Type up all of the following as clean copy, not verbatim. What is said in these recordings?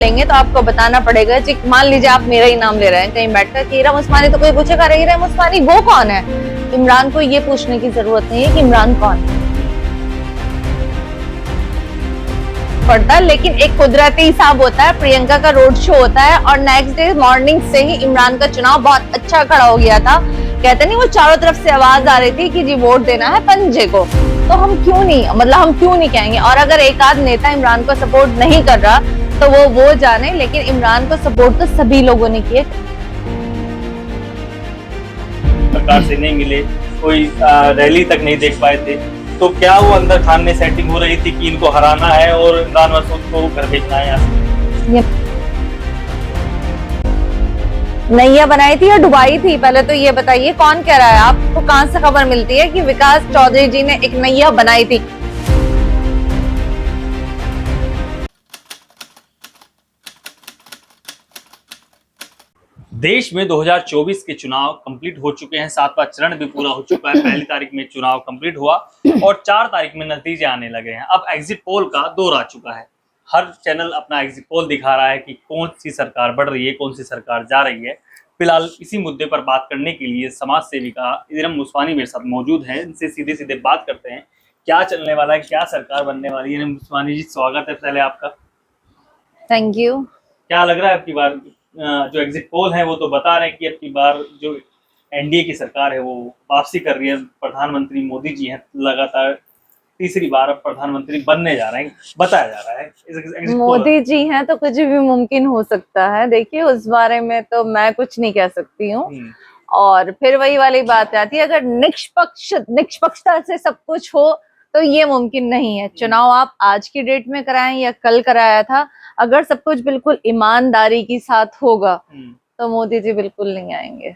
लेंगे तो आपको बताना पड़ेगा जी। मान लीजिए आप मेरा ही नाम ले रहे हैं कहीं बैठकर कि इरम उस्मानी, तो कोई पूछेगा अरे इरम उस्मानी वो कौन है। इमरान को ये पूछने की जरूरत नहीं है कि इमरान कौन है पड़ता है, लेकिन एक कुदरती हिसाब होता है। प्रियंका का रोड शो होता है और नेक्स्ट डे मॉर्निंग से ही इमरान का चुनाव बहुत अच्छा खड़ा हो गया था। कहते नहीं वो चारों तरफ से आवाज आ रही थी कि जी वोट देना है पंजे को, तो हम क्यों नहीं कहेंगे। और अगर एक आध नेता इमरान को सपोर्ट नहीं कर रहा तो वो जाने, लेकिन इमरान को सपोर्ट तो सभी लोगों ने किए। सरकार से नहीं मिले, कोई रैली तक नहीं देख पाए थे, तो क्या वो अंदर खान में सेटिंग हो रही थी कि इनको हराना है और इमरान मसूद को घर भेजना है? नैया बनाई थी या डुबाई थी, पहले तो ये बताइए कौन कह रहा है? आपको कहां से खबर मिलती है कि विकास चौधरी जी ने एक नैया बनाई थी? देश में 2024 के चुनाव कंप्लीट हो चुके हैं, 7वां चरण भी पूरा हो चुका है। पहली तारीख में चुनाव कंप्लीट हुआ और 4 तारीख में नतीजे आने लगे हैं। अब एग्जिट पोल का दौर आ चुका है। हर चैनल अपना एग्जिट पोल दिखा रहा है कि कौन सी सरकार बढ़ रही है, कौन सी सरकार जा रही है। फिलहाल इसी मुद्दे पर बात करने के लिए समाज सेविका इरम उस्मानी मेरे साथ मौजूद है। इनसे सीधे सीधे बात करते हैं, क्या चलने वाला है, क्या सरकार बनने वाली है। इरम उस्मानी जी, स्वागत है पहले आपका। Thank you. क्या लग रहा है आपकी बार जो एग्जिट पोल है वो तो बता रहे हैं कि अब की बार जो एनडीए की सरकार है वो वापसी कर रही है। प्रधानमंत्री मोदी जी हैं, लगातार तीसरी बार अब प्रधानमंत्री बनने जा रहे हैं, बताया जा रहा है। मोदी जी हैं तो कुछ भी मुमकिन हो सकता है। देखिए उस बारे में तो मैं कुछ नहीं कह सकती हूँ। और फिर वही वाली बात आती है, अगर निष्पक्षता से सब कुछ हो तो ये मुमकिन नहीं है। चुनाव आप आज की डेट में कराएं या कल कराया था, अगर सब कुछ बिल्कुल ईमानदारी के साथ होगा तो मोदी जी बिल्कुल नहीं आएंगे।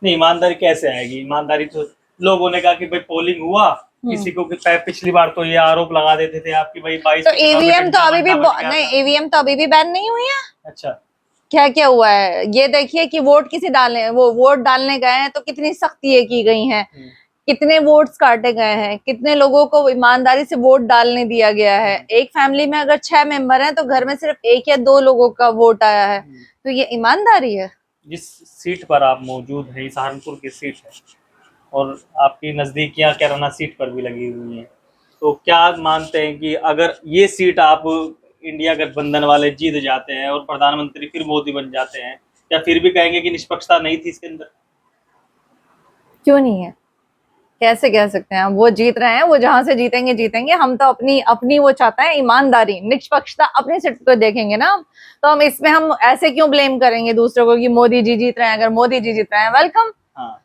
नहीं, ईमानदारी कैसे आएगी? ईमानदारी तो लोगों ने कहा कि भाई पोलिंग हुआ, किसी को पिछली बार तो ये आरोप लगा देते थे आपकी भाई 22 तो ईवीएम तो अभी भी नहीं, ईवीएम तो अभी भी बैन नहीं हुई है। अच्छा, क्या क्या हुआ है ये देखिए कि वोट किसी डालने, वो वोट डालने गए हैं तो कितनी सख्ती की गई हैं, कितने वोट्स काटे गए हैं, कितने लोगों को ईमानदारी से वोट डालने दिया गया है। एक फैमिली में अगर 6 मेंबर हैं तो घर में सिर्फ 1 या 2 लोगों का वोट आया है, तो ये ईमानदारी है। जिस सीट पर आप मौजूद हैं, सहारनपुर की सीट है और आपकी नजदीकियां कैराना सीट पर भी लगी हुई हैं, तो क्या मानते हैं कि अगर ये सीट आप इंडिया गठबंधन वाले जीत जाते हैं और प्रधानमंत्री फिर मोदी बन जाते हैं, क्या फिर भी कहेंगे कि निष्पक्षता नहीं थी इसके अंदर? क्यों नहीं है, कैसे कह सकते हैं? वो जीत रहे हैं, वो जहां से जीतेंगे। हम तो अपनी वो चाहते हैं ईमानदारी, निष्पक्षता अपनी सीट को देखेंगे ना। तो हम इसमें हम ऐसे क्यों ब्लेम करेंगे दूसरों को कि मोदी जी जीत रहे हैं? अगर मोदी जी जीत रहे हैं वेलकम,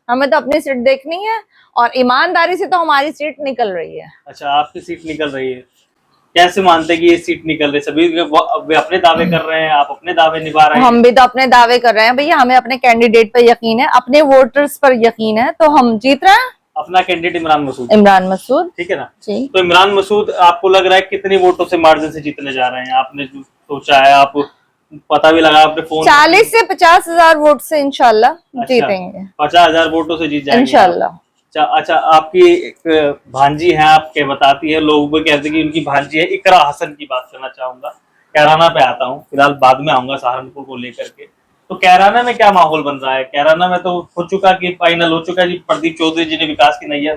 हमें तो अपनी सीट देखनी है और ईमानदारी से तो हमारी सीट निकल रही है। अच्छा, आपकी सीट निकल रही है, कैसे मानते हैं कि ये सीट निकल रही? सभी वे अपने दावे कर रहे हैं, आप अपने दावे निभा रहे हैं। हम भी तो अपने दावे कर रहे हैं भैया, हमें अपने कैंडिडेट पर यकीन है, अपने वोटर्स पर यकीन है, तो हम जीत रहे हैं। अपना कैंडिडेट इमरान मसूद, ठीक है ना जी। तो इमरान मसूद आपको लग रहा है कितने वोटों से मार्जिन से जीतने जा रहे हैं? आपने जो सोचा है, आप पता भी लगा आपने फोन? 40 से 50 हजार वोट से इंशाल्लाह जीतेंगे। 50,000 वोटों से जीत जाएंगे इंशाल्लाह। अच्छा, आपकी एक भांजी है, आप क्या बताती है? लोग भी कहते हैं कि उनकी भांजी है। इकरा हसन की बात करना चाहूंगा, कैराना पे आता हूँ, फिलहाल बाद में आऊंगा सहारनपुर को लेकर के। तो कैराना में क्या माहौल बन रहा है? कैराना में तो हो चुका कि फाइनल हो चुका जी, प्रदीप चौधरी जी ने विकास की नैया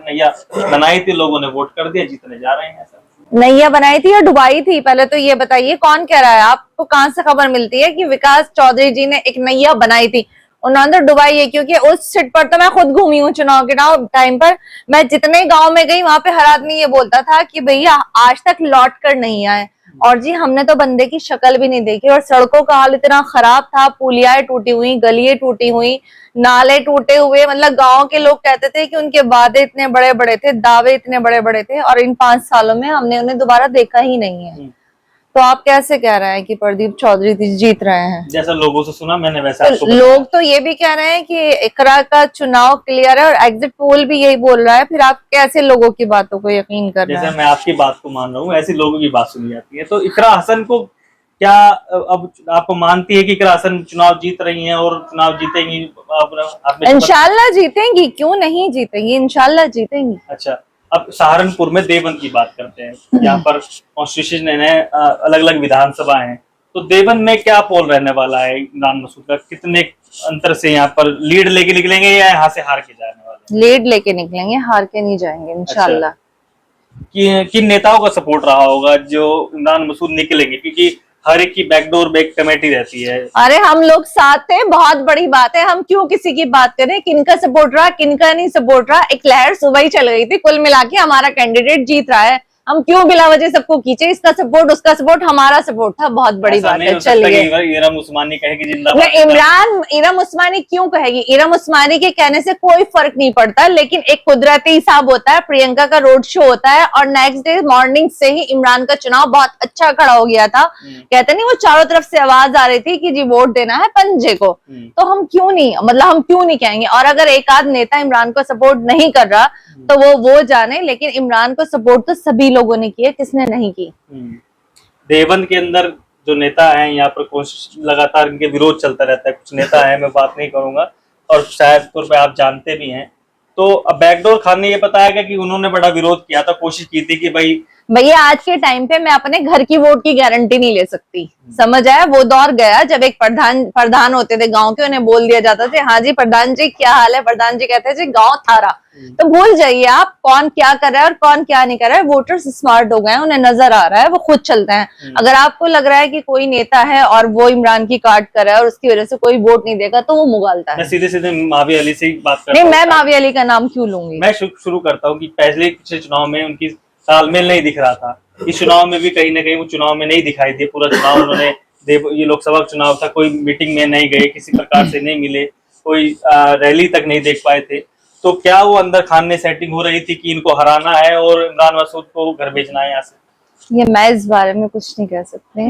बनाई थी, लोगों ने वोट कर दिया, जीतने जा रहे हैं। नैया बनाई थी या डुबाई थी, पहले तो ये बताइए कौन कह रहा है? आपको कहां से खबर मिलती है कि विकास चौधरी जी ने एक नैया बनाई थी? उन्होंने तो डुबाई है, क्योंकि उस सीट पर तो मैं खुद घूमी हूँ चुनाव के टाइम पर। मैं जितने गांव में गई वहां पे हर आदमी ये बोलता था कि भैया आज तक लौट कर नहीं आए। और जी हमने तो बंदे की शक्ल भी नहीं देखी, और सड़कों का हाल इतना खराब था, पुलियाएं टूटी हुई, गलियां टूटी हुई, नाले टूटे हुए। मतलब गांव के लोग कहते थे कि उनके वादे इतने बड़े बड़े थे, दावे इतने बड़े बड़े थे, और इन 5 सालों में हमने उन्हें दोबारा देखा ही नहीं है। तो आप कैसे कह रहे हैं कि प्रदीप चौधरी जीत रहे हैं? जैसा लोगों से सुना मैंने वैसा तो लोग तो ये भी कह रहे हैं कि इकरा का चुनाव क्लियर है, और एग्जिट पोल भी यही बोल रहा है। फिर आप कैसे लोगों की बातों को यकीन कर रहे हैं? जैसे मैं आपकी बात को मान रहा हूँ, ऐसी लोगों की बात सुनी जाती है। तो इकरा हसन को क्या अब आपको मानती है कि इकरा हसन चुनाव जीत रही हैं और चुनाव जीतेंगी? इंशाल्लाह जीतेंगी, क्यों नहीं जीतेंगी, इंशाल्लाह जीतेंगी। अच्छा, अब सहारनपुर में देवबंद की बात करते हैं। यहाँ पर कॉन्स्टिट्यूशन अलग अलग विधानसभा हैं, तो देवन में क्या पोल रहने वाला है इमरान मसूद का, कितने अंतर से यहाँ पर लीड लेके निकलेंगे या यहाँ से हार के जाने वाले हैं? लीड लेके निकलेंगे, हार के नहीं जाएंगे इंशाल्लाह। किन नेताओं का सपोर्ट रहा होगा जो इमरान मसूद निकलेंगे, क्योंकि हर एक की बैकडोर बैक कमेटी रहती है। अरे हम लोग साथ थे, बहुत बड़ी बात है, हम क्यों किसी की बात करें, किनका सपोर्ट रहा किनका नहीं सपोर्ट रहा, एक लहर सुबह ही चल गई थी, कुल मिला के हमारा कैंडिडेट जीत रहा है, हम क्यों बिला वजह सबको खींचे, इसका सपोर्ट उसका सपोर्ट, हमारा सपोर्ट था, बहुत बड़ी बात है। चलिए इरम उस्मानी कहेगी जिंदाबाद, इरम उस्मानी क्यों कहेगी, इरम उस्मानी के कहने से कोई फर्क नहीं पड़ता, लेकिन एक कुदरती हिसाब होता है, प्रियंका का रोड शो होता है और नेक्स्ट डे मॉर्निंग से ही इमरान का चुनाव बहुत अच्छा खड़ा हो गया था। कहते नहीं वो चारों तरफ से आवाज आ रही थी कि जी वोट देना है पंजे को, तो हम क्यों नहीं, मतलब हम क्यों नहीं कहेंगे। और अगर एक आध नेता इमरान को सपोर्ट नहीं कर रहा तो वो जाने, लेकिन इमरान को सपोर्ट तो सभी लोगों ने किया, किसने नहीं की। देवन के अंदर जो नेता हैं यहाँ पर कोशिश लगातार इनके विरोध चलता रहता है, कुछ नेता है मैं बात नहीं करूंगा और शायद तौर पे आप जानते भी हैं। तो अब बैकडोर खान ने ये बताया गया कि उन्होंने बड़ा विरोध किया था, कोशिश की थी कि भैया आज के टाइम पे मैं अपने घर की वोट की गारंटी नहीं ले सकती, समझ आया। वो दौर गया जब एक प्रधान होते थे गांव के, उन्हें बोल दिया जाता था हाँ जी प्रधान जी क्या हाल है, प्रधान जी कहते जी गांव थारा। तो भूल जाइए आप कौन क्या कर रहा है और कौन क्या नहीं कर रहा है। वोटर्स स्मार्ट हो गए हैं, उन्हें नजर आ रहा है, वो खुद चलते हैं। अगर आपको लग रहा है कि कोई नेता है और वो इमरान की काट कर रहा है और उसकी वजह से कोई वोट नहीं देगा तो वो मुगालता है। मैं सीधे सीधे माविया अली से बात करता नहीं, मैं माविया अली का नाम क्यों लूंगी। मैं शुरू करता हूँ कि पिछले चुनाव में उनकी तालमेल नहीं दिख रहा था, इस चुनाव में भी कहीं ना कहीं वो चुनाव में नहीं दिखाई दिए। पूरा चुनाव उन्होंने ये लोकसभा चुनाव था, कोई मीटिंग में नहीं गए, किसी प्रकार से नहीं मिले, कोई रैली तक नहीं देख पाए थे। तो क्या वो अंदर खाने सेटिंग हो रही थी कि इनको हराना है और इमरान मसूद को घर भेजना है यहाँ से? ये मैं इस बारे में कुछ नहीं कह सकते,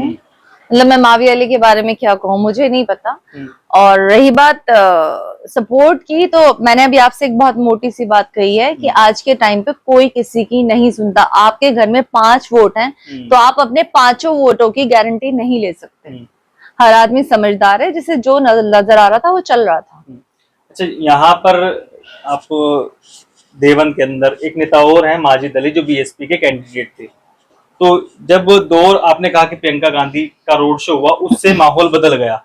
मतलब मैं माविया अली के बारे में क्या कहूँ, मुझे नहीं पता। और रही बात सपोर्ट की, तो मैंने अभी आपसे एक बहुत मोटी सी बात कही है कि आज के टाइम पे कोई किसी की नहीं सुनता। आपके घर में 5 वोट हैं तो आप अपने 5 वोटों की गारंटी नहीं ले सकते। हर आदमी समझदार है, जिसे जो नजर आ रहा था वो चल रहा था। अच्छा, यहाँ पर आपको देवन के अंदर एक नेता और है माजिद अली, जो बीएसपी के कैंडिडेट थे। तो जब दौर आपने कहा कि प्रियंका गांधी का रोड शो हुआ, उससे माहौल बदल गया,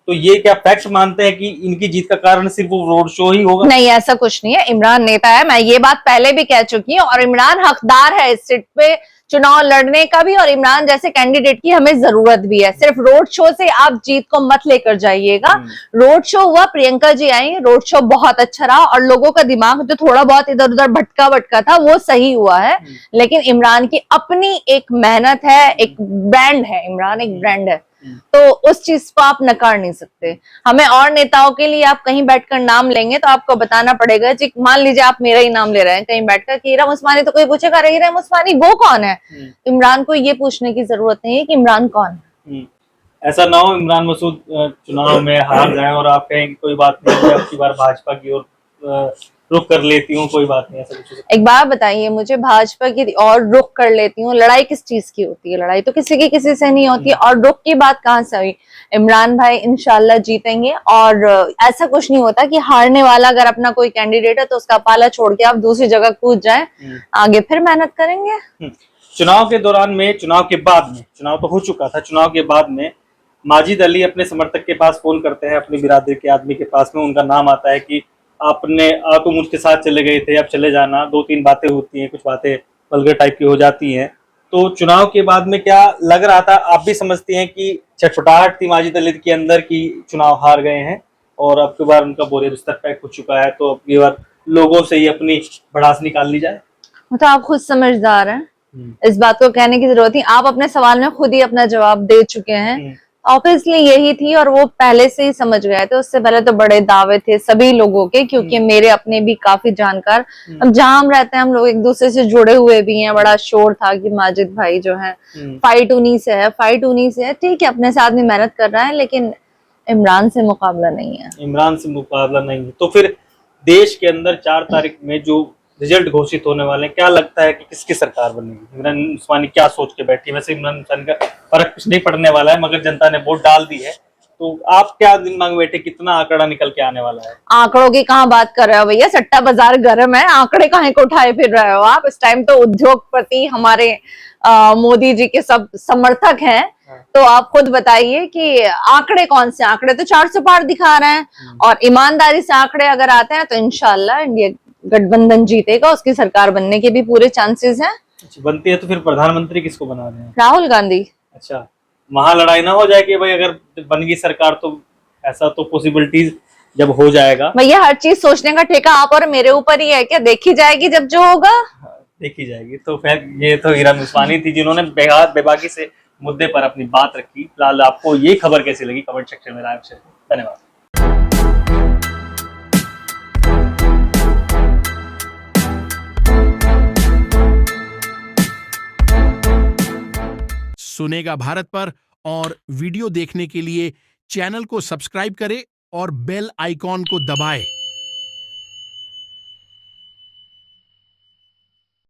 तो ये क्या फैक्ट मानते हैं कि इनकी जीत का कारण सिर्फ वो रोड शो ही होगा? नहीं, ऐसा कुछ नहीं है। इमरान नेता है, मैं ये बात पहले भी कह चुकी हूँ, और इमरान हकदार है इस सीट पे चुनाव लड़ने का भी, और इमरान जैसे कैंडिडेट की हमें जरूरत भी है। सिर्फ रोड शो से आप जीत को मत लेकर जाइएगा। रोड शो हुआ, प्रियंका जी आई, रोड शो बहुत अच्छा रहा और लोगों का दिमाग जो थोड़ा बहुत इधर उधर भटका था वो सही हुआ है। लेकिन इमरान की अपनी एक मेहनत है, एक ब्रांड है, इमरान एक ब्रांड है, तो उस चीज को आप नकार नहीं सकते। हमें और नेताओं के लिए आप कहीं बैठकर नाम लेंगे तो आपको बताना पड़ेगा जी, मान लीजिए आप मेरा ही नाम ले रहे हैं कहीं बैठकर कि इरम उस्मानी, तो कोई पूछेगा इरम उस्मानी वो कौन है। इमरान को ये पूछने की जरूरत नहीं है कि इमरान कौन है। ऐसा ना हो इमरान मसूद चुनाव में हार जाए और आप कहें कोई बात नहीं, आपकी बार भाजपा की ओर रुख कर लेती हूँ, कोई बात नहीं, ऐसा कुछ। एक बात बताइए मुझे, भाजपा की और रुख कर लेती हूँ, लड़ाई किस चीज की होती है? लड़ाई तो किसी की किसी से नहीं होती। और रुख की बात कहाँ से हुई? इमरान भाई इंशाल्लाह जीतेंगे, और ऐसा कुछ नहीं होता कि हारने वाला अगर अपना कोई कैंडिडेट है तो उसका पाला छोड़ के आप दूसरी जगह कूद जाए, आगे फिर मेहनत करेंगे। चुनाव के दौरान में, चुनाव के बाद में, चुनाव तो हो चुका था, चुनाव के बाद में माजिद अली अपने समर्थक के पास फोन करते हैं, अपनी बिरादरी के आदमी के पास में, उनका नाम आता है कि आपने तो मुझके साथ चले गए थे, अब चले जाना। 2-3 बातें होती हैं, कुछ बातें वल्गर टाइप की हो जाती हैं। तो चुनाव के बाद में क्या लग रहा था? आप भी समझती हैं कि छटपटाहट थी माजिद अली के अंदर की चुनाव हार गए हैं और अब की बार उनका बोरे बिस्तर पैक हो चुका है, तो अब की बार लोगों से ही अपनी भड़ास निकाल ली जाए? तो आप खुद समझदार हैं, इस बात को कहने की जरूरत नहीं। आप अपने सवाल में खुद ही अपना जवाब दे चुके हैं। ऑब्वियसली यही थी, और वो पहले से ही समझ गए थे। उससे पहले तो बड़े दावे थे सभी लोगों के, क्योंकि मेरे अपने भी काफी जानकार, अब जहां हम रहते हैं हम लोग एक दूसरे से जुड़े हुए भी हैं। बड़ा शोर था कि माजिद भाई जो है फाइट उन्हीं से है, फाइट उन्हीं से है। ठीक है, अपने साथ में मेहनत कर रहा है, लेकिन इमरान से मुकाबला नहीं है। इमरान से मुकाबला नहीं है। तो फिर देश के अंदर 4 तारीख में जो रिजल्ट घोषित होने वाले हैं, क्या लगता है कि किसकी सरकार बनेगी? इमरान उस्मानी क्या सोच के बैठी है? वैसे इमरान उस्मानी का फर्क कुछ नहीं पड़ने वाला है, मगर जनता ने वोट डाल दी है, तो आप क्या दिमाग में बैठे, कितना आंकड़ा निकल के आने वाला है? आंकड़ों की कहाँ बात कर रहे हो भैया, सट्टा बाजार गर्म है, आंकड़े कहाँ को उठाए फिर रहे हो आप? इस टाइम तो उद्योगपति हमारे मोदी जी के सब समर्थक हैं, तो आप खुद बताइए कि आंकड़े कौन से आंकड़े, तो 400 पार दिखा रहे हैं और ईमानदारी से आंकड़े अगर आते हैं तो इंशाल्लाह इंडिया गठबंधन जीतेगा, उसकी सरकार बनने के भी पूरे चांसेस हैं। अच्छा, बनती है तो फिर प्रधानमंत्री किसको बना रहे हैं? राहुल गांधी। अच्छा, वहां लड़ाई ना हो जाए कि भाई अगर बन गई सरकार तो ऐसा तो पॉसिबिलिटीज जब हो जाएगा। भैया हर चीज सोचने का ठेका आप और मेरे ऊपर ही है क्या, देखी जाएगी जब जो होगा। देखी जाएगी। तो फिर ये तो इरा उस्मानी थी जिन्होंने बेबाकी से मुद्दे पर अपनी बात रखी। फिलहाल आपको ये खबर कैसी लगी कमेंट सेक्शन में राय शेयर करें। धन्यवाद। सुनेगा भारत पर और वीडियो देखने के लिए चैनल को सब्सक्राइब करें और बेल आइकॉन को दबाएं।